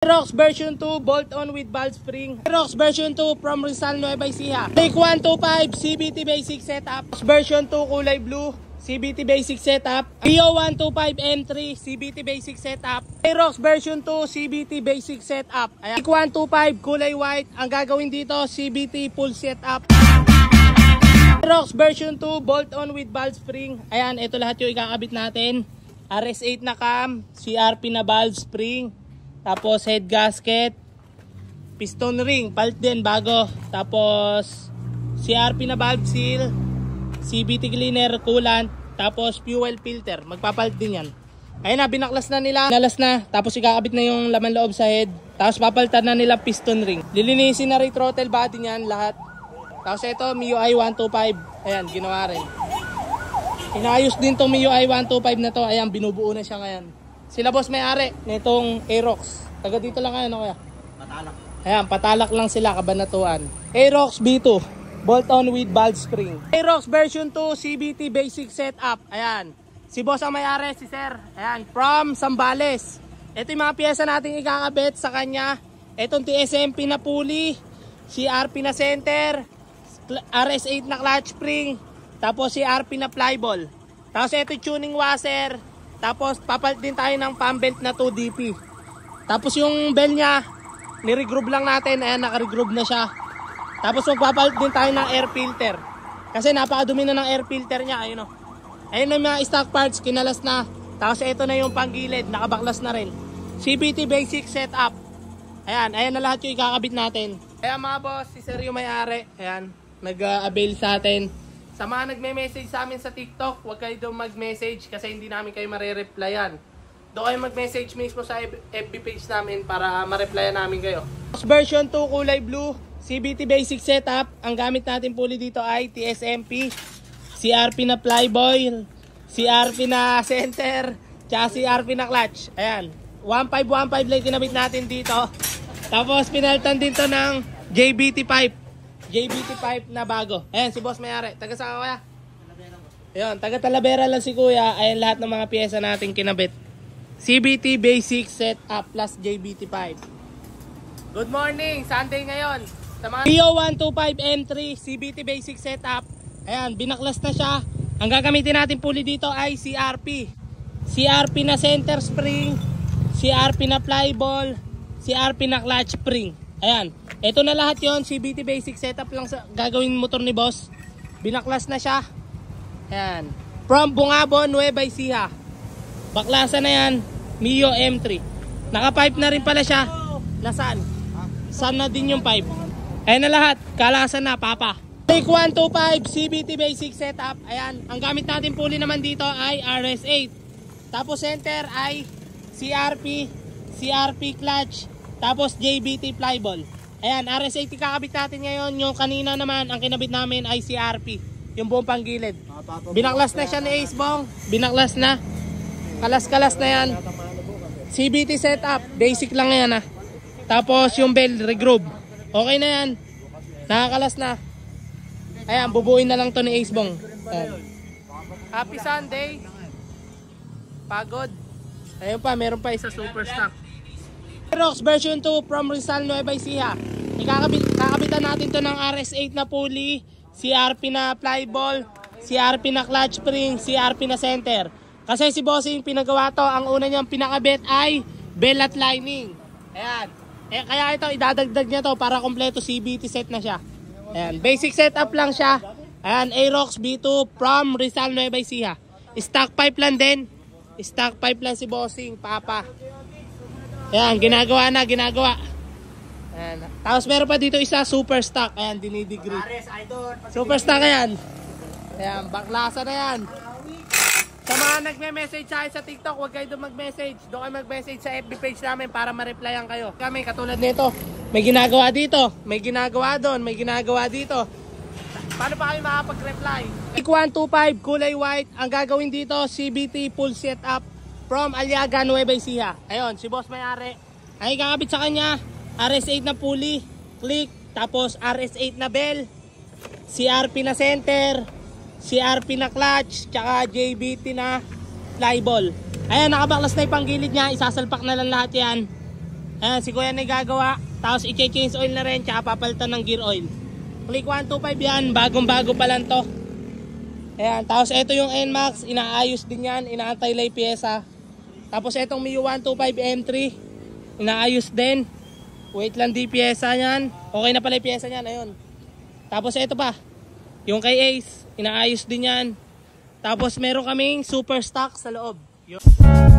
Aerox version 2 bolt-on with valve spring. Aerox version 2 from Rizal, Nueva Ecija. Take 125 CBT basic setup. Version 2 kulay blue, CBT basic setup. Pio 125 M3 CBT basic setup. Aerox version 2 CBT basic setup. Ayan. Take 125 kulay white. Ang gagawin dito CBT full setup. Aerox version 2 bolt-on with valve spring. Ayan, ito lahat yung ikakabit natin. RS8 na cam, CRP na valve spring. Tapos head gasket, piston ring, palt din bago. Tapos CRP na valve seal, CVT cleaner, coolant, tapos fuel filter. Magpapalt din yan. Ayun na, binaklas na nila. Nalas na, tapos ikakabit na yung laman loob sa head. Tapos papaltan na nila piston ring. Lilinisin na rin throttle body niyan lahat. Tapos ito, MIUI 125. Ayan, ginawa rin. Inayos din tong MIUI 125 na to. Ayan, binubuo na siya ngayon. Sila boss may-ari nitong Aerox. Taga dito lang kayo, no kaya? Patalak. Ayan, patalak lang sila, Kabanatuan. Aerox B2, bolt-on with valve spring. Aerox version 2, CVT basic setup. Ayan, si boss ang may-ari, si sir. Ayan, from Zambales. Ito yung mga piyesa natin ikakabit sa kanya. Itong TSMP na pulley, CRP na center, RS8 na clutch spring, tapos CRP na flyball. Tapos ito yung tuning washer. Tapos papalit din tayo ng pump belt na 2DP. Tapos yung bell niya, niregroove lang natin. Ayan, nakaregroove na siya. Tapos magpapalit din tayo ng air filter. Kasi napakadumi na ng air filter niya. Ayun o. Ayun na mga stock parts, kinalas na. Tapos ito na yung panggilid, nakabaklas na rin. CVT basic setup. Ayan, ayan na lahat yung ikakabit natin. Ayan mga boss, si sir yung may-ari. Ayan, nag-avail sa atin. Sa mga nagme-message sa amin sa TikTok, huwag kayo doon mag-message kasi hindi namin kayo marireplyan. Doon kayo mag-message mismo sa FB page namin para ma-replyan namin kayo. Version 2 kulay blue, CVT basic setup. Ang gamit natin pulley dito ay TSMP, CRP na flyboy, CRP na center, tsaka CRP na clutch. Ayan, 1515 lang kinabit natin dito. Tapos pinalitan din to ng JBT pipe. JBT pipe na bago. Ayan, si boss may-ari. Taga saan ka kuya? Ayan, taga Talavera lang si kuya. Ayan lahat ng mga pyesa natin kinabit. CVT basic setup plus JBT pipe. Good morning, Sunday ngayon. Pio 125 M3 CVT basic setup. Ayan, binaklas na siya. Ang gagamitin natin pulley dito ay CRP. CRP na center spring, CRP na flyball, CRP na clutch spring. Ayan, ito na lahat yon. CVT basic setup lang sa gagawin motor ni boss. Binaklas na siya. Ayan, from Bungabon, Nueva Ecija. Baklasan na yan, Mio M3. Naka-pipe na rin pala siya. Nasaan? Saan na din yung pipe? Ayan na lahat, kalasan na, papa. Take 125 CVT basic setup. Ayan, ang gamit natin pulley naman dito ay RS8. Tapos center ay CRP, CRP clutch, tapos JBT flyball. Ayan, RS8 kakabit natin ngayon. Yung kanina naman, ang kinabit namin ay CRP. Yung buong panggilid. Binaklas na siya ni Ace Bong. Binaklas na. Kalas-kalas na yan. CBT setup. Basic lang yan ha. Tapos yung bell, regroove. Okay na yan. Nakakalas na. Ayan, bubuin na lang to ni Ace Bong. Ayan. Happy Sunday. Pagod. Ayun pa, meron pa isa super stock. Aerox version 2 from Rizal, Nueva Ecija. Kakabitan natin to ng RS8 na pulley, CRP na flyball, CRP na clutch spring, CRP na center. Kasi si bossing pinagawa to, ang una niyang pinakabit ay bell at lining. Ayan. Kaya ito, idadagdag niya to para kompleto CVT set na siya. Ayan. Basic setup lang siya. Ayan, Aerox B2 from Rizal, Nueva Ecija. Stock pipe lang din. Stock pipe lang si bossing, papa. Ayan, ginagawa na, ginagawa. Ayan. Tapos meron pa dito isa, super stock. Ayan, dinidegree. Super stock yan. Ayan, baklasa na yan. Sa mga nagme-message sa akin sa TikTok, huwag kayo doon mag-message. Doon kayo mag-message sa FB page namin para ma-replyan kayo. Kami, katulad nito, may ginagawa dito, may ginagawa doon, may ginagawa dito. Paano pa kami makapag-reply? 125, kulay white. Ang gagawin dito, CVT full setup. From Aliaga, Nueva Ecija. Ayun, si boss may-ari. Ay kakabit sa kanya, RS8 na pulley, click, tapos RS8 na bell, CRP na center, CRP na clutch, tsaka JBT na flyball. Ayan, nakabaklas na yung panggilid niya. Isasalpak na lang lahat yan. Ayan, si Kuya na gagawa. Tapos i-change oil na rin, tsaka papalitan ng gear oil. Click 125 yan, bagong-bago pa lang to. Ayan, tapos ito yung NMAX, inaayos din yan, inaantay-lay pyesa. Tapos itong Mio 125 M3, inaayos din. Wait lang di pyesa yan. Okay na pala yung pyesa yan, ayun. Tapos ito pa, yung kay Ace, inaayos din yan. Tapos meron kaming super stock sa loob. Yun.